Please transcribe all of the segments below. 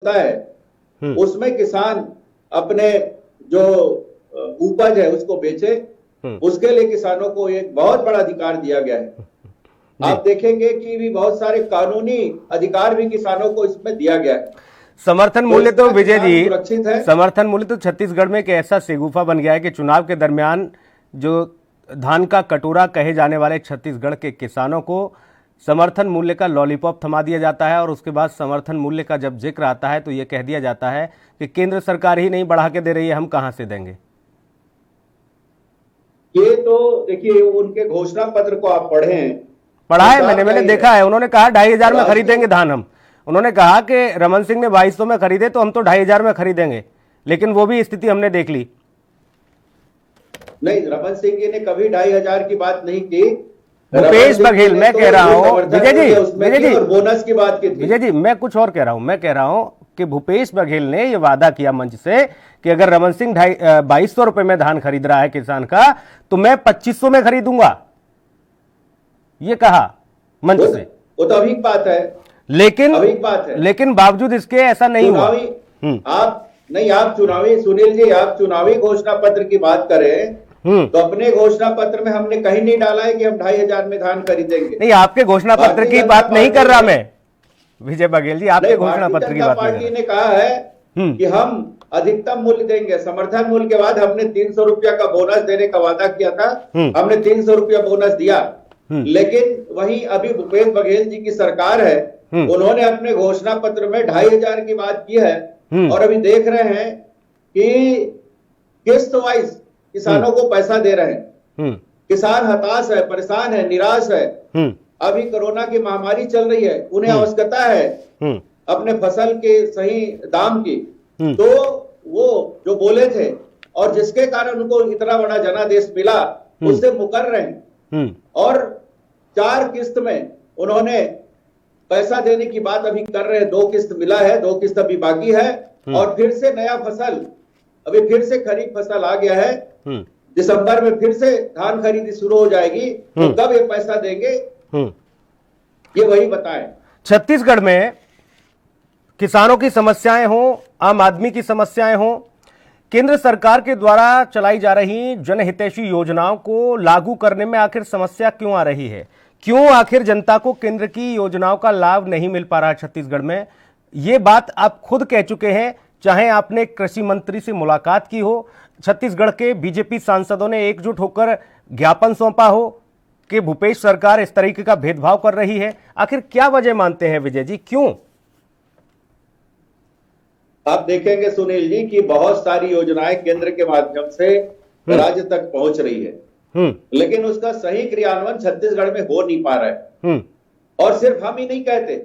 होता है उसमें किसान अपने जो उपज है उसको बेचे, उसके लिए किसानों को एक बहुत बड़ा अधिकार दिया गया है। आप देखेंगे कि भी बहुत सारे कानूनी अधिकार भी किसानों को इसमें दिया गया है। समर्थन मूल्य तो विजय जी, सुरक्षित है। समर्थन मूल्य तो छत्तीसगढ़ में एक ऐसा शेगुफा बन गया है कि चुनाव के दरमियान जो धान का कटोरा कहे जाने वाले छत्तीसगढ़ के किसानों को समर्थन मूल्य का लॉलीपॉप थमा दिया जाता है, और उसके बाद समर्थन मूल्य का जब जिक्र आता है तो ये कह दिया जाता है कि केंद्र सरकार ही नहीं बढ़ा के दे रही है, हम कहां से देंगे। ये तो देखिए, उनके घोषणा पत्र को आप पढ़ा है मैंने देखा है। उन्होंने कहा 2,500 में खरीदेंगे धान हम। उन्होंने कहा कि रमन सिंह ने 2,200 में खरीदे तो हम तो 2,500 में खरीदेंगे, लेकिन वो भी स्थिति हमने देख ली। नहीं, रमन सिंह जी ने कभी 2,500 की बात नहीं की। भूपेश बघेल, मैं कह रहा हूं विजय जी, बोनस की बात की थी। विजय जी, मैं कुछ और कह रहा हूं। मैं कह रहा हूं कि भूपेश बघेल ने यह वादा किया मंच से कि अगर रमन सिंह 2,200 रुपए में धान खरीद रहा है किसान का, तो मैं 2,500 में खरीदूंगा, ये कहा मंच से। वो तो अभी बात है, लेकिन बावजूद इसके ऐसा नहीं हुआ। आप चुनावी, सुनील जी, आप चुनावी घोषणा पत्र की बात करें तो अपने घोषणा पत्र में हमने कहीं नहीं डाला है कि हम 2,500 में धान खरीदेंगे। नहीं, आपके घोषणा पत्र की बात नहीं कर रहा मैं विजय बघेल जी, आपके घोषणा पत्र की बात। पार्टी ने कहा है कि हम अधिकतम मूल्य देंगे। समर्थन मूल्य के बाद हमने 300 रुपया का बोनस देने का वादा किया था, हमने 300 रुपया बोनस दिया। लेकिन वही अभी भूपेश बघेल जी की सरकार है, उन्होंने अपने घोषणा पत्र में 2,500 की बात की है, और अभी देख रहे हैं कि किस्त वाइज किसानों को पैसा दे रहे हैं। किसान हताश है, परेशान है, निराश है। अभी कोरोना की महामारी चल रही है, उन्हें आवश्यकता है अपने फसल के सही दाम की। तो वो जो बोले थे और जिसके कारण उनको इतना बड़ा जनादेश मिला, उससे मुकर रहे हैं। और 4 किस्त में उन्होंने पैसा देने की बात अभी कर रहे हैं। 2 किस्त मिला है, 2 किस्त अभी बाकी है, और फिर से नया फसल, अभी फिर से खरीफ फसल आ गया है। दिसंबर में फिर से धान खरीदी शुरू हो जाएगी, तो कब ये पैसा देंगे ये वही बताएं। छत्तीसगढ़ में किसानों की समस्याएं हों, आम आदमी की समस्याएं हों, केंद्र सरकार के द्वारा चलाई जा रही जनहितैषी योजनाओं को लागू करने में आखिर समस्या क्यों आ रही है? क्यों आखिर जनता को केंद्र की योजनाओं का लाभ नहीं मिल पा रहा छत्तीसगढ़ में? ये बात आप खुद कह चुके हैं, चाहे आपने कृषि मंत्री से मुलाकात की हो, छत्तीसगढ़ के बीजेपी सांसदों ने एकजुट होकर ज्ञापन सौंपा हो कि भूपेश सरकार इस तरीके का भेदभाव कर रही है। आखिर क्या वजह मानते हैं विजय जी, क्यों? आप देखेंगे सुनील जी कि बहुत सारी योजनाएं केंद्र के माध्यम से राज्य तक पहुंच रही है, लेकिन उसका सही क्रियान्वयन छत्तीसगढ़ में हो नहीं पा रहा है। और सिर्फ हम ही नहीं कहते,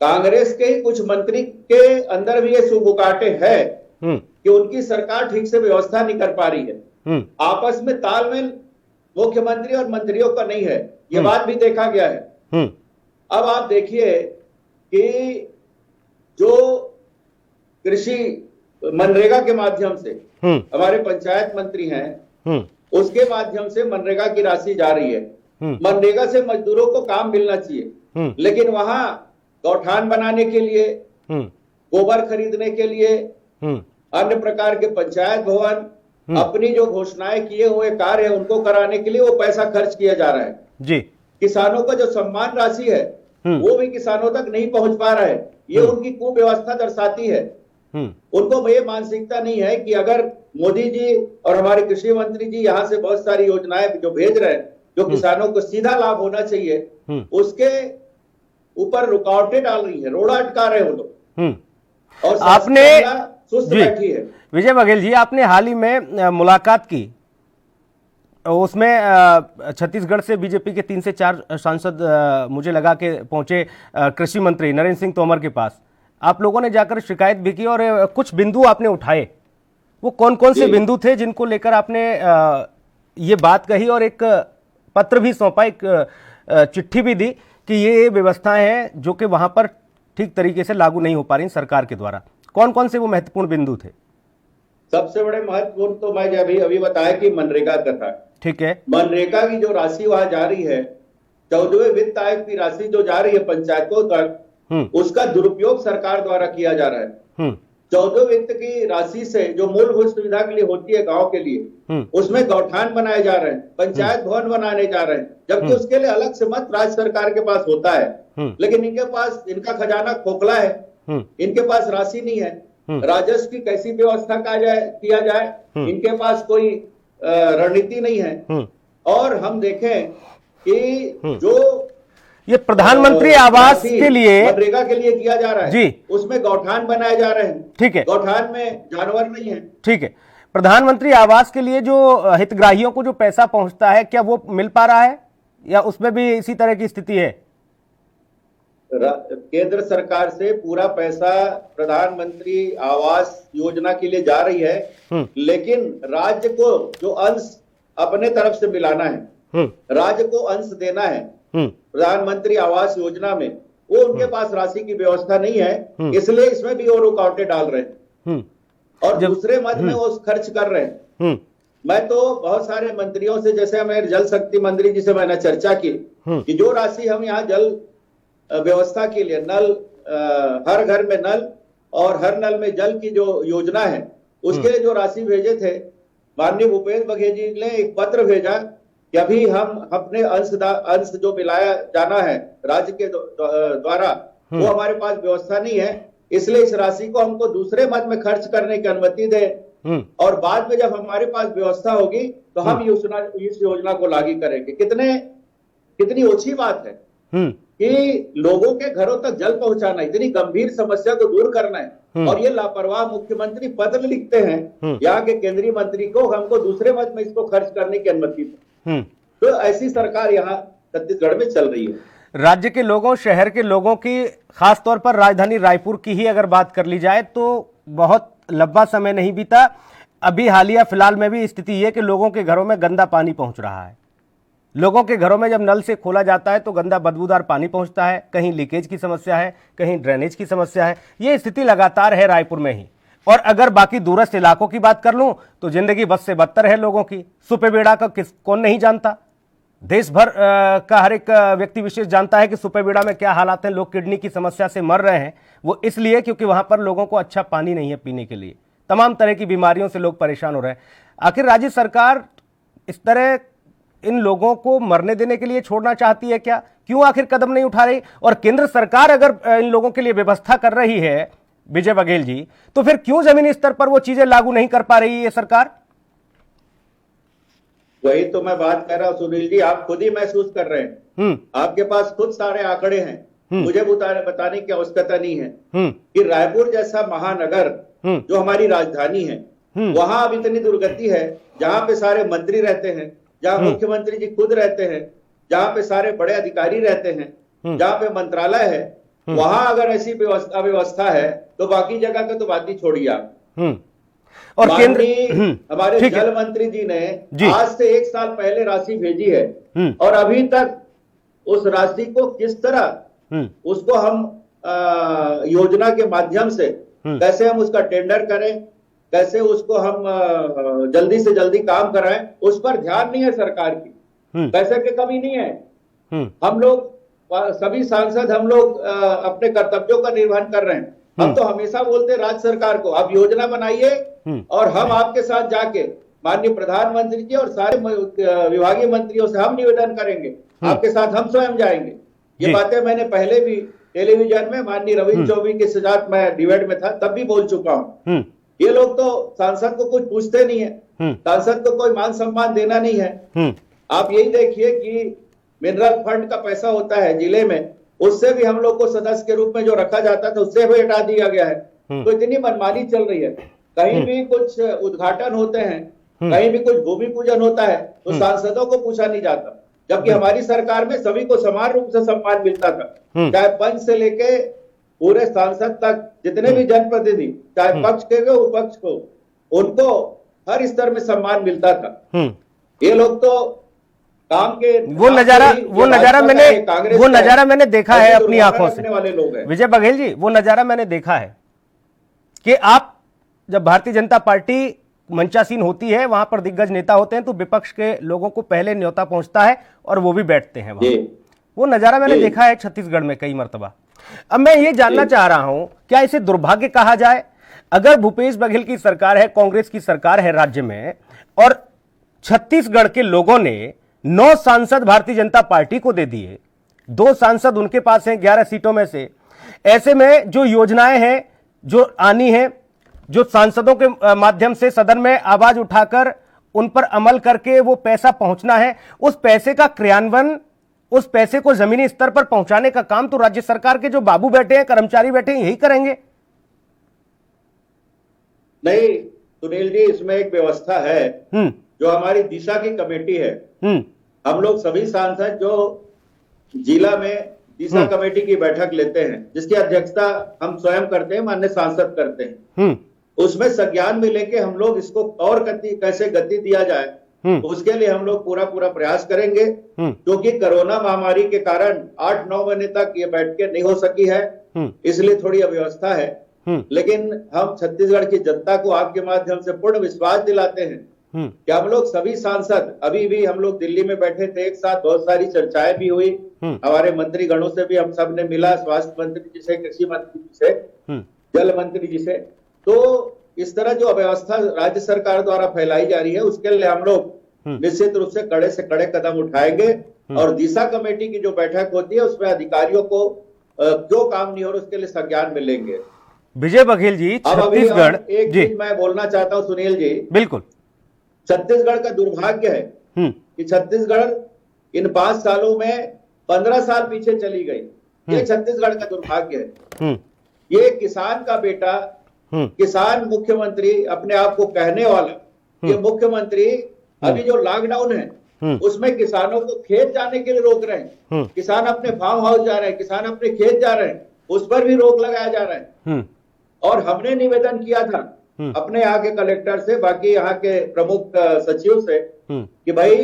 कांग्रेस के ही कुछ मंत्री के अंदर भी ये सुबुकाटे है कि उनकी सरकार ठीक से व्यवस्था नहीं कर पा रही है। आपस में तालमेल मुख्यमंत्री और मंत्रियों का नहीं है, ये बात भी देखा गया है। अब आप देखिए कि जो कृषि मनरेगा के माध्यम से हमारे पंचायत मंत्री हैं, उसके माध्यम से मनरेगा की राशि जा रही है। मनरेगा से मजदूरों को काम मिलना चाहिए, लेकिन वहां गौठान बनाने के लिए, गोबर खरीदने के लिए, अन्य प्रकार के पंचायत भवन, अपनी जो घोषणाएं किए हुए कार्य है उनको कराने के लिए वो पैसा खर्च किया जा रहा है जी। किसानों का जो सम्मान राशि है वो भी किसानों तक नहीं पहुंच पा रहा है। ये उनकी कुव्यवस्था दर्शाती है। उनको ये मानसिकता नहीं है कि अगर मोदी जी और हमारे कृषि मंत्री जी यहाँ से बहुत सारी योजनाएं जो भेज रहे हैं, जो किसानों को सीधा लाभ होना चाहिए, उसके ऊपर रुकावटें डाल रही है, रोड़ा अटका रहे हो लोग। और आपने सुस्त बैठी है। विजय बघेल जी, आपने हाल ही में मुलाकात की, उसमें छत्तीसगढ़ से बीजेपी के 3 से 4 सांसद मुझे लगा के पहुंचे कृषि मंत्री नरेंद्र सिंह तोमर के पास। आप लोगों ने जाकर शिकायत भी की और कुछ बिंदु आपने उठाए। वो कौन कौन से बिंदु थे जिनको लेकर आपने ये बात कही और एक पत्र भी सौंपा, एक चिट्ठी भी दी कि ये व्यवस्थाएं हैं जो कि वहां पर ठीक तरीके से लागू नहीं हो पा रही सरकार के द्वारा? कौन कौन से वो महत्वपूर्ण बिंदु थे? सबसे बड़े महत्वपूर्ण तो मैं अभी बताया कि मनरेगा का था। ठीक है। मनरेगा की जो राशि वहां जा रही है, 14वें वित्त आयोग की राशि जो जा रही है पंचायतों तक, उसका दुरुपयोग सरकार द्वारा किया जा रहा है। 14 वित्त की राशि से जो मूलभूत सुविधा के लिए होती है गांव के लिए, उसमें गौठान बनाए जा रहे हैं, पंचायत भवन बनाने जा रहे हैं, जबकि उसके लिए अलग से मत राज्य सरकार के पास होता है। लेकिन इनके पास, इनका खजाना खोखला है, इनके पास राशि नहीं है, राजस्व की कैसी व्यवस्था किया जाए, इनके पास कोई रणनीति नहीं है। और हम देखें कि जो ये प्रधानमंत्री आवास के लिए, मनरेगा के लिए किया जा रहा है जी, उसमें गौठान बनाए जा रहे हैं। ठीक है, गौठान में जानवर नहीं है। ठीक है। प्रधानमंत्री आवास के लिए जो हितग्राहियों को जो पैसा पहुंचता है, क्या वो मिल पा रहा है या उसमें भी इसी तरह की स्थिति है? केंद्र सरकार से पूरा पैसा प्रधानमंत्री आवास योजना के लिए जा रही है, लेकिन राज्य को जो अंश अपने तरफ से मिलाना है, राज्य को अंश देना है प्रधानमंत्री आवास योजना में, वो उनके पास राशि की व्यवस्था नहीं है, इसलिए इसमें भी वो रुकावटें डाल रहे हैं और दूसरे मद में वो खर्च कर रहे हैं। मैं तो बहुत सारे मंत्रियों से, जैसे हमें जल शक्ति मंत्री जी से मैंने चर्चा की कि जो राशि हम यहाँ जल व्यवस्था के लिए, नल, हर घर में नल और हर नल में जल की जो योजना है, उसके लिए जो राशि भेजे थे, माननीय भूपेश बघेल जी ने एक पत्र भेजा कि अभी हम अपने अंश जो मिलाया जाना है राज्य के द्वारा, वो हमारे पास व्यवस्था नहीं है, इसलिए इस राशि को हमको दूसरे मद में खर्च करने की अनुमति दें और बाद में जब हमारे पास व्यवस्था होगी तो हम इस योजना को लागू करेंगे। कितनी ओछी बात है कि लोगों के घरों तक जल पहुंचाना, इतनी गंभीर समस्या को दूर करना है, और ये लापरवाह मुख्यमंत्री पत्र लिखते हैं यहाँ के केंद्रीय मंत्री को, हमको दूसरे मद में इसको खर्च करने की अनुमति दे। तो ऐसी सरकार यहाँ छत्तीसगढ़ में चल रही है। राज्य के लोगों, शहर के लोगों की, खास तौर पर राजधानी रायपुर की ही अगर बात कर ली जाए तो बहुत लंबा समय नहीं बीता, अभी हालिया फिलहाल में भी स्थिति ये कि लोगों के घरों में गंदा पानी पहुंच रहा है। लोगों के घरों में जब नल से खोला जाता है तो गंदा बदबूदार पानी पहुंचता है, कहीं लीकेज की समस्या है, कहीं ड्रेनेज की समस्या है। ये स्थिति लगातार है रायपुर में ही। और अगर बाकी दूरस्थ इलाकों की बात कर लूं तो जिंदगी बद से बदतर है लोगों की। सुपेबेड़ा का कौन नहीं जानता, देश भर का हर एक व्यक्ति विशेष जानता है कि सुपेबेड़ा में क्या हालात हैं। लोग किडनी की समस्या से मर रहे हैं, वो इसलिए क्योंकि वहां पर लोगों को अच्छा पानी नहीं है पीने के लिए। तमाम तरह की बीमारियों से लोग परेशान हो रहे हैं। आखिर राज्य सरकार इस तरह इन लोगों को मरने देने के लिए छोड़ना चाहती है क्या? क्यों आखिर कदम नहीं उठा रही? और केंद्र सरकार अगर इन लोगों के लिए व्यवस्था कर रही है, विजय बघेल जी, तो फिर क्यों जमीनी स्तर पर वो चीजें लागू नहीं कर पा रही है ये सरकार? वही तो मैं बात कर रहा हूं सुनील जी, आप खुद ही महसूस कर रहे हैं। आपके पास खुद सारे आंकड़े हैं, मुझे बताने की आवश्यकता नहीं है कि रायपुर जैसा महानगर जो हमारी राजधानी है, वहां अब इतनी दुर्गति है, जहां पे सारे मंत्री रहते हैं, जहां मुख्यमंत्री जी खुद रहते हैं, जहां पे सारे बड़े अधिकारी रहते हैं, जहां पे मंत्रालय है, वहां अगर ऐसी व्यवस्था है तो बाकी जगह का तो बात ही छोड़िए आप। और केंद्र, हमारे जल मंत्री जी ने आज से 1 साल पहले राशि भेजी है और अभी तक उस राशि को किस तरह उसको हम योजना के माध्यम से कैसे हम उसका टेंडर करें, कैसे उसको हम जल्दी से जल्दी काम कराएं, उस पर ध्यान नहीं है सरकार की। पैसे की कमी नहीं है। हम लोग सभी सांसद, हम लोग अपने कर्तव्यों का निर्वहन कर रहे हैं। हम तो हमेशा बोलते राज्य सरकार को, आप योजना बनाइए और हम आपके साथ जाके माननीय प्रधानमंत्री जी और सारे विभागीय मंत्रियों से हम निवेदन करेंगे, आपके साथ हम स्वयं जाएंगे। ये बातें मैंने पहले भी टेलीविजन में माननीय रविंद्र चौबे के साथ मैं डिबेट में था, तब भी बोल चुका हूँ। ये लोग तो सांसद को कुछ पूछते नहीं है, सांसद को कोई मान सम्मान देना नहीं है। आप यही देखिए कि मिनरल फंड का पैसा होता है जिले में, उससे भी हम लोग को सदस्य के रूप में जो रखा जाता था उससे भी हटा दिया गया है। तो इतनी मनमानी चल रही है। कहीं भी कुछ उद्घाटन होते हैं, कहीं भी कुछ भूमि पूजन होता है तो सांसदों को पूछा नहीं जाता, जबकि हमारी सरकार में सभी को समान रूप से सम्मान मिलता था, चाहे पंच से लेके पूरे सांसद तक, जितने भी जनप्रतिनिधि, चाहे पक्ष के हो विपक्ष को, उनको हर स्तर में सम्मान मिलता था। ये लोग तो काम के वो नजारा मैंने देखा है अपनी आंखों से वाले लोग हैं। विजय बघेल जी, वो नजारा मैंने देखा है कि आप जब भारतीय जनता पार्टी मंचासीन होती है, वहां पर दिग्गज नेता होते हैं तो विपक्ष के लोगों को पहले न्योता पहुंचता है और वो भी बैठते हैं वहां। वो नजारा मैंने देखा है छत्तीसगढ़ में कई मर्तबा। अब मैं ये जानना चाह रहा हूं, क्या इसे दुर्भाग्य कहा जाए? अगर भूपेश बघेल की सरकार है, कांग्रेस की सरकार है राज्य में, और छत्तीसगढ़ के लोगों ने 9 सांसद भारतीय जनता पार्टी को दे दिए, 2 सांसद उनके पास हैं 11 सीटों में से, ऐसे में जो योजनाएं हैं जो आनी है, जो सांसदों के माध्यम से सदन में आवाज उठाकर उन पर अमल करके वो पैसा पहुंचना है, उस पैसे का क्रियान्वयन, उस पैसे को जमीनी स्तर पर पहुंचाने का काम तो राज्य सरकार के जो बाबू बैठे हैं, कर्मचारी बैठे हैं, यही करेंगे। नहीं सुनील जी, इसमें एक व्यवस्था है जो हमारी दिशा की कमेटी है। हम लोग सभी सांसद जो जिला में दिशा कमेटी की बैठक लेते हैं, जिसकी अध्यक्षता हम स्वयं करते हैं, माननीय सांसद करते हैं, उसमें संज्ञान में लेके हम लोग इसको और कैसे गति दिया जाए, उसके लिए हम लोग पूरा प्रयास करेंगे। क्योंकि कोरोना महामारी के कारण 8-9 महीने तक ये बैठकें नहीं हो सकी है, इसलिए थोड़ी अव्यवस्था है। लेकिन हम छत्तीसगढ़ की जनता को आपके माध्यम से पूर्ण विश्वास दिलाते हैं कि हम लोग सभी सांसद, अभी भी हम लोग दिल्ली में बैठे थे एक साथ, बहुत सारी चर्चाएं भी हुई, हमारे मंत्री गणों से भी हम सब ने मिला, स्वास्थ्य मंत्री जी से, कृषि मंत्री जी से, जल मंत्री जी से। तो इस तरह जो अव्यवस्था राज्य सरकार द्वारा फैलाई जा रही है, उसके लिए हम लोग निश्चित रूप से कड़े कदम उठाएंगे। और दिशा कमेटी की जो बैठक होती है उसमें अधिकारियों को जो काम नहीं हो रहा उसके लिए संज्ञान में लेंगे। विजय बघेल जी, छत्तीसगढ़, एक चीज मैं बोलना चाहता हूं सुनील जी, बिल्कुल, छत्तीसगढ़ का दुर्भाग्य है कि छत्तीसगढ़ इन 5 सालों में 15 साल पीछे चली गई। ये छत्तीसगढ़ का दुर्भाग्य है। ये किसान का बेटा, किसान मुख्यमंत्री अपने आप को कहने वाला, ये मुख्यमंत्री अभी जो लॉकडाउन है उसमें किसानों को खेत जाने के लिए रोक रहे हैं। किसान अपने फार्म हाउस जा रहे हैं, किसान अपने खेत जा रहे हैं, उस पर भी रोक लगाया जा रहा है। और हमने निवेदन किया था अपने यहाँ के कलेक्टर से, बाकी यहाँ के प्रमुख सचिव से, कि भाई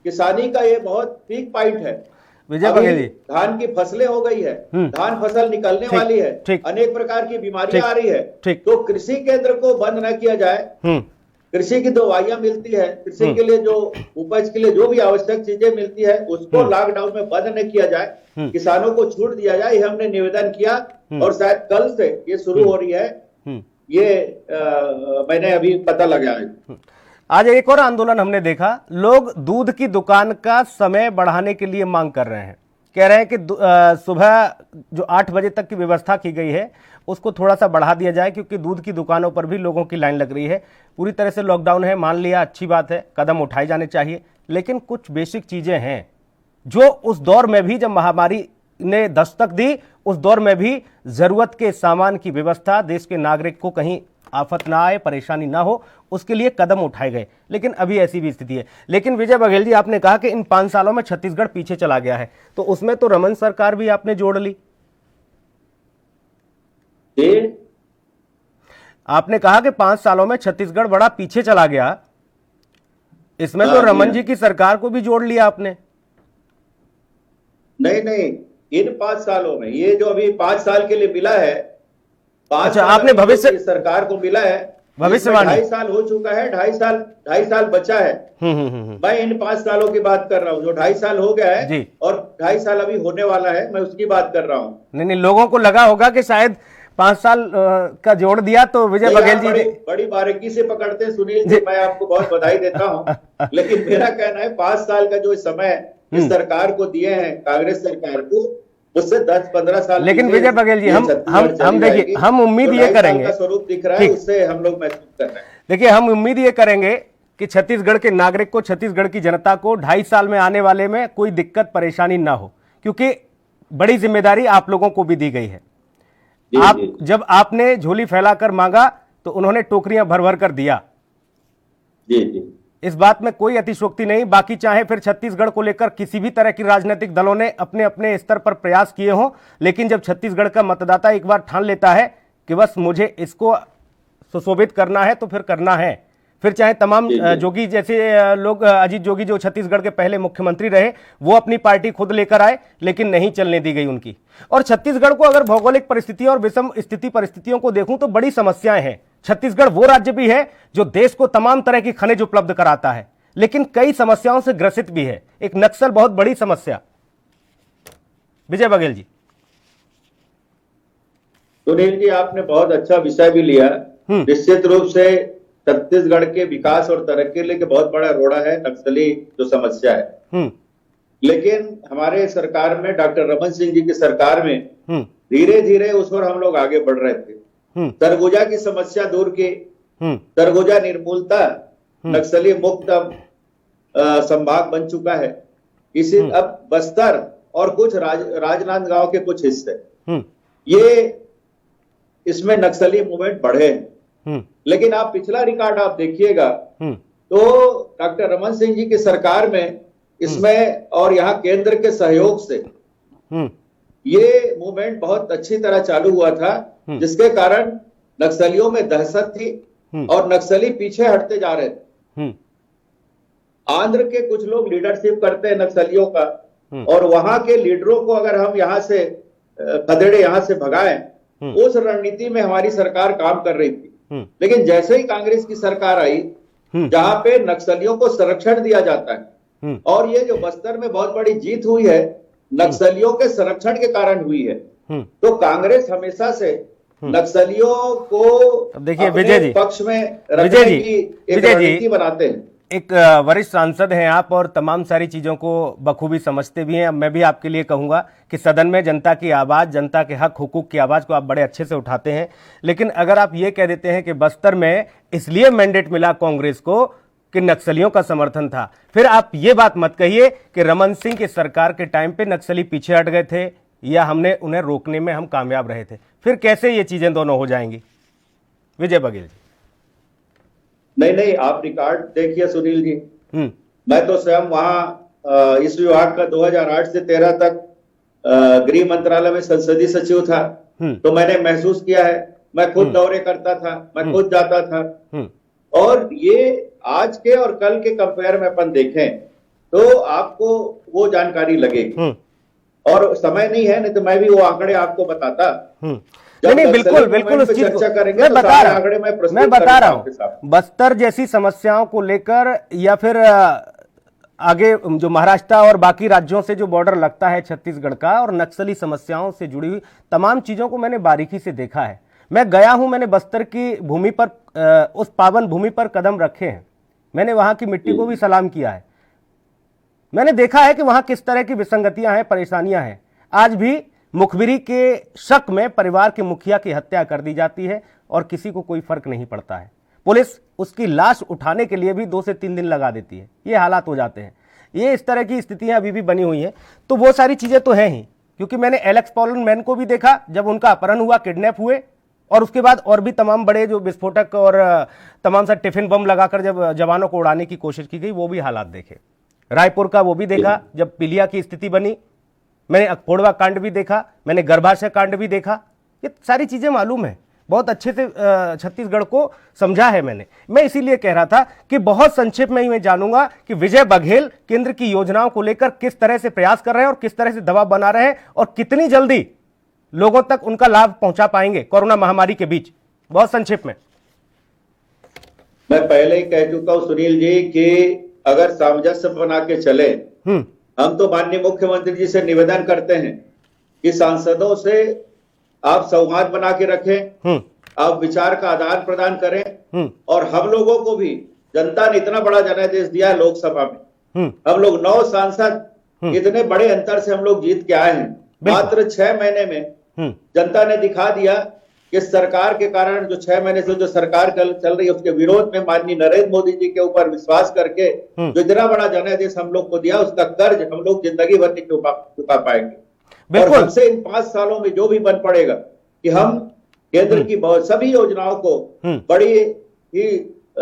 किसानी का ये बहुत पीक पॉइंट है। विजय बघेल जी, धान की फसलें हो गई है, धान फसल निकलने वाली है, अनेक प्रकार की बीमारियां आ रही है, तो कृषि केंद्र को बंद न किया जाए। कृषि की दवाइयां मिलती है, कृषि के लिए जो उपज के लिए जो भी आवश्यक चीजें मिलती है उसको लॉकडाउन में बंद न किया जाए, किसानों को छूट दिया जाए, ये हमने निवेदन किया। और शायद कल से ये शुरू हो रही है, ये मैंने अभी पता लगाया है। आज एक और आंदोलन हमने देखा, लोग दूध की दुकान का समय बढ़ाने के लिए मांग कर रहे हैं, कह रहे हैं कि सुबह जो 8 बजे तक की व्यवस्था की गई है उसको थोड़ा सा बढ़ा दिया जाए, क्योंकि दूध की दुकानों पर भी लोगों की लाइन लग रही है। पूरी तरह से लॉकडाउन है, मान लिया, अच्छी बात है, कदम उठाए जाने चाहिए, लेकिन कुछ बेसिक चीजें हैं जो उस दौर में भी, जब महामारी ने दस्तक दी, उस दौर में भी जरूरत के सामान की व्यवस्था, देश के नागरिक को कहीं आफत ना आए, परेशानी ना हो, उसके लिए कदम उठाए गए। लेकिन अभी ऐसी भी स्थिति है। लेकिन विजय बघेल जी, आपने कहा कि इन 5 सालों में छत्तीसगढ़ पीछे चला गया है, तो उसमें तो रमन सरकार भी आपने जोड़ ली। आपने कहा कि 5 सालों में छत्तीसगढ़ बड़ा पीछे चला गया, इसमें तो रमन जी की सरकार को भी जोड़ लिया आपने। नहीं, इन 5 सालों में, ये जो अभी 5 साल के लिए मिला है, 5 अच्छा, आपने भविष्य सरकार को मिला है, भविष्यवाणी 2.5 साल हो चुका है, 2.5 साल बचा है। मैं इन 5 सालों की बात कर रहा हूँ, जो 2.5 साल हो गया है जी, और 2.5 साल अभी होने वाला है, मैं उसकी बात कर रहा हूँ। नहीं, लोगों को लगा होगा कि शायद 5 साल का जोड़ दिया, तो विजय बघेल जी बड़ी बारीकी से पकड़ते हैं सुनील जी, मैं आपको बहुत बधाई देता हूँ। लेकिन मेरा कहना है 5 साल का जो समय इस सरकार को दिए हैं, कांग्रेस सरकार को, उससे 10-15 साल। लेकिन विजय बघेल जी, हम देखिए, हम उम्मीद ये करेंगे, स्वरूप दिख रहा है, उससे हम लोग महसूस कर रहे हैं। देखिए, हम उम्मीद ये करेंगे कि छत्तीसगढ़ के नागरिक को, छत्तीसगढ़ की जनता को 2.5 साल में आने वाले में कोई दिक्कत परेशानी ना हो, क्योंकि बड़ी जिम्मेदारी आप लोगों को भी दी गई है। जब आपने झोली फैलाकर मांगा तो उन्होंने टोकरियां भर भर कर दिया। इस बात में कोई अतिशयोक्ति नहीं। बाकी चाहे फिर छत्तीसगढ़ को लेकर किसी भी तरह की राजनीतिक दलों ने अपने अपने स्तर पर प्रयास किए हों, लेकिन जब छत्तीसगढ़ का मतदाता एक बार ठान लेता है कि बस मुझे इसको सुशोभित करना है, तो फिर करना है। फिर चाहे तमाम जोगी जैसे लोग, अजीत जोगी जो छत्तीसगढ़ के पहले मुख्यमंत्री रहे, वो अपनी पार्टी खुद लेकर आए, लेकिन नहीं चलने दी गई उनकी। और छत्तीसगढ़ को अगर भौगोलिक परिस्थितियों और विषम स्थिति परिस्थितियों को देखूं तो बड़ी समस्याएं हैं। छत्तीसगढ़ वो राज्य भी है जो देश को तमाम तरह की खनिज उपलब्ध कराता है, लेकिन कई समस्याओं से ग्रसित भी है। एक नक्सल बहुत बड़ी समस्या। विजय बघेल जी, सुनील जी, आपने बहुत अच्छा विषय भी लिया। निश्चित रूप से छत्तीसगढ़ के विकास और तरक्की के लिए बहुत बड़ा रोड़ा है नक्सली जो समस्या है। लेकिन हमारे सरकार में, डॉक्टर रमन सिंह जी की सरकार में धीरे धीरे उस पर हम लोग आगे बढ़ रहे थे। सरगुजा की समस्या दूर की, सरगुजा निर्मूलता, नक्सली मुक्त संभाग बन चुका है। इसी अब बस्तर और कुछ राजनांदगांव के कुछ हिस्से, ये इसमें नक्सली मूवमेंट बढ़े हैं। लेकिन आप पिछला रिकॉर्ड आप देखिएगा तो डॉक्टर रमन सिंह जी की सरकार में इसमें और यहाँ केंद्र के सहयोग से ये मूवमेंट बहुत अच्छी तरह चालू हुआ था, जिसके कारण नक्सलियों में दहशत थी और नक्सली पीछे हटते जा रहे थे। आंध्र के कुछ लोग लीडरशिप करते हैं नक्सलियों का, और वहां के लीडरों को अगर हम यहाँ से खदेड़े, यहाँ से भगाएं, उस रणनीति में हमारी सरकार काम कर रही थी। लेकिन जैसे ही कांग्रेस की सरकार आई, जहां पे नक्सलियों को संरक्षण दिया जाता है, और ये जो बस्तर में बहुत बड़ी जीत हुई है नक्सलियों के संरक्षण के कारण हुई है, तो कांग्रेस हमेशा से नक्सलियों को देखिए विजय जी, पक्ष में रखने की एक रणनीति बनाते हैं। एक वरिष्ठ सांसद हैं आप और तमाम सारी चीज़ों को बखूबी समझते भी हैं। मैं भी आपके लिए कहूंगा कि सदन में जनता की आवाज़, जनता के हक हुकूक की आवाज़ को आप बड़े अच्छे से उठाते हैं। लेकिन अगर आप ये कह देते हैं कि बस्तर में इसलिए मैंडेट मिला कांग्रेस को कि नक्सलियों का समर्थन था, फिर आप ये बात मत कहिए कि रमन सिंह की सरकार के टाइम पे नक्सली पीछे हट गए थे या हमने उन्हें रोकने में हम कामयाब रहे थे। फिर कैसे ये चीज़ें दोनों हो जाएंगी? विजय बघेल जी। नहीं, आप रिकॉर्ड देखिए सुनील जी। मैं तो स्वयं वहां इस विभाग का 2008 से 13 तक गृह मंत्रालय में संसदीय सचिव था, तो मैंने महसूस किया है। मैं खुद दौरे करता था, मैं खुद जाता था, और ये आज के और कल के कंपेयर में अपन देखें तो आपको वो जानकारी लगेगी। और समय नहीं है, नहीं तो मैं भी वो आंकड़े आपको बताता। नहीं, बिल्कुल उस चीज चर्चा करेंगे, मैं तो बता सारे रहा आंकड़े मैं बता रहा हूं। बस्तर जैसी समस्याओं को लेकर या फिर आगे जो महाराष्ट्र और बाकी राज्यों से जो बॉर्डर लगता है छत्तीसगढ़ का, और नक्सली समस्याओं से जुड़ी हुई तमाम चीजों को मैंने बारीकी से देखा है। मैं गया हूं, मैंने बस्तर की भूमि पर, उस पावन भूमि पर कदम रखे हैं। मैंने वहां की मिट्टी को भी सलाम किया है। मैंने देखा है कि वहां किस तरह की विसंगतियां हैं, परेशानियां हैं। आज भी मुखबिरी के शक में परिवार के मुखिया की हत्या कर दी जाती है और किसी को कोई फर्क नहीं पड़ता है। पुलिस उसकी लाश उठाने के लिए भी 2 से 3 दिन लगा देती है। ये हालात हो जाते हैं। ये इस तरह की स्थितियां अभी भी बनी हुई हैं। तो वो सारी चीजें तो हैं ही, क्योंकि मैंने एलेक्स पॉलन मैन को भी देखा जब उनका अपहरण हुआ, किडनैप हुए, और उसके बाद और भी तमाम बड़े जो विस्फोटक और तमाम सा टिफिन बम लगाकर जब जवानों को उड़ाने की कोशिश की गई, वो भी हालात देखे। रायपुर का वो भी देखा जब पिलिया की स्थिति बनी। मैंने अखोड़वा कांड भी देखा, मैंने गर्भाशय कांड भी देखा। ये सारी चीजें मालूम है, बहुत अच्छे से छत्तीसगढ़ को समझा है मैंने। मैं इसीलिए कह रहा था कि बहुत संक्षेप में ही मैं जानूंगा कि विजय बघेल केंद्र की योजनाओं को लेकर किस तरह से प्रयास कर रहे हैं और किस तरह से दबाव बना रहे हैं, और कितनी जल्दी लोगों तक उनका लाभ पहुंचा पाएंगे कोरोना महामारी के बीच। बहुत संक्षेप में। मैं पहले ही कह चुका हूं सुनील जी कि अगर सामंजस्य बना के चले, हम तो माननीय मुख्यमंत्री जी से निवेदन करते हैं कि सांसदों से आप संवाद बना के रखें, आप विचार का आदान प्रदान करें, और हम लोगों को भी, जनता ने इतना बड़ा जनादेश दिया है लोकसभा में, हम लोग 9 सांसद इतने बड़े अंतर से हम लोग जीत के आए हैं। मात्र 6 महीने में जनता ने दिखा दिया कि सरकार के कारण, जो 6 महीने से जो सरकार चल रही है उसके विरोध में माननीय नरेंद्र मोदी जी के ऊपर विश्वास करके जो इतना बड़ा जनादेश हम लोग को दिया, उसका कर्ज हम लोग जिंदगी भर नहीं चुका पाएंगे। और हमसे इन 5 सालों में जो भी बन पड़ेगा कि हम केंद्र की बहुत सभी योजनाओं को बड़ी ही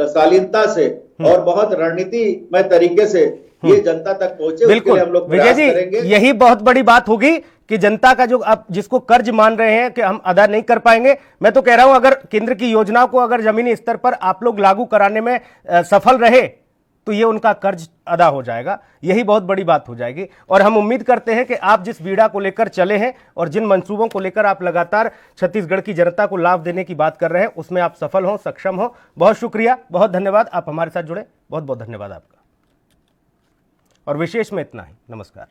शालीनता से और बहुत रणनीतिमय तरीके से ये जनता तक पहुंचे, उसके लिए हम लोग प्रयास करेंगे। यही बहुत बड़ी बात होगी कि जनता का जो आप जिसको कर्ज मान रहे हैं कि हम अदा नहीं कर पाएंगे, मैं तो कह रहा हूं अगर केंद्र की योजनाओं को अगर जमीनी स्तर पर आप लोग लागू कराने में सफल रहे तो ये उनका कर्ज अदा हो जाएगा। यही बहुत बड़ी बात हो जाएगी। और हम उम्मीद करते हैं कि आप जिस बीड़ा को लेकर चले हैं और जिन मंसूबों को लेकर आप लगातार छत्तीसगढ़ की जनता को लाभ देने की बात कर रहे हैं, उसमें आप सफल हों, सक्षम हो। बहुत शुक्रिया, बहुत धन्यवाद, आप हमारे साथ जुड़े, बहुत बहुत धन्यवाद आपका। और विशेष में इतना ही। नमस्कार।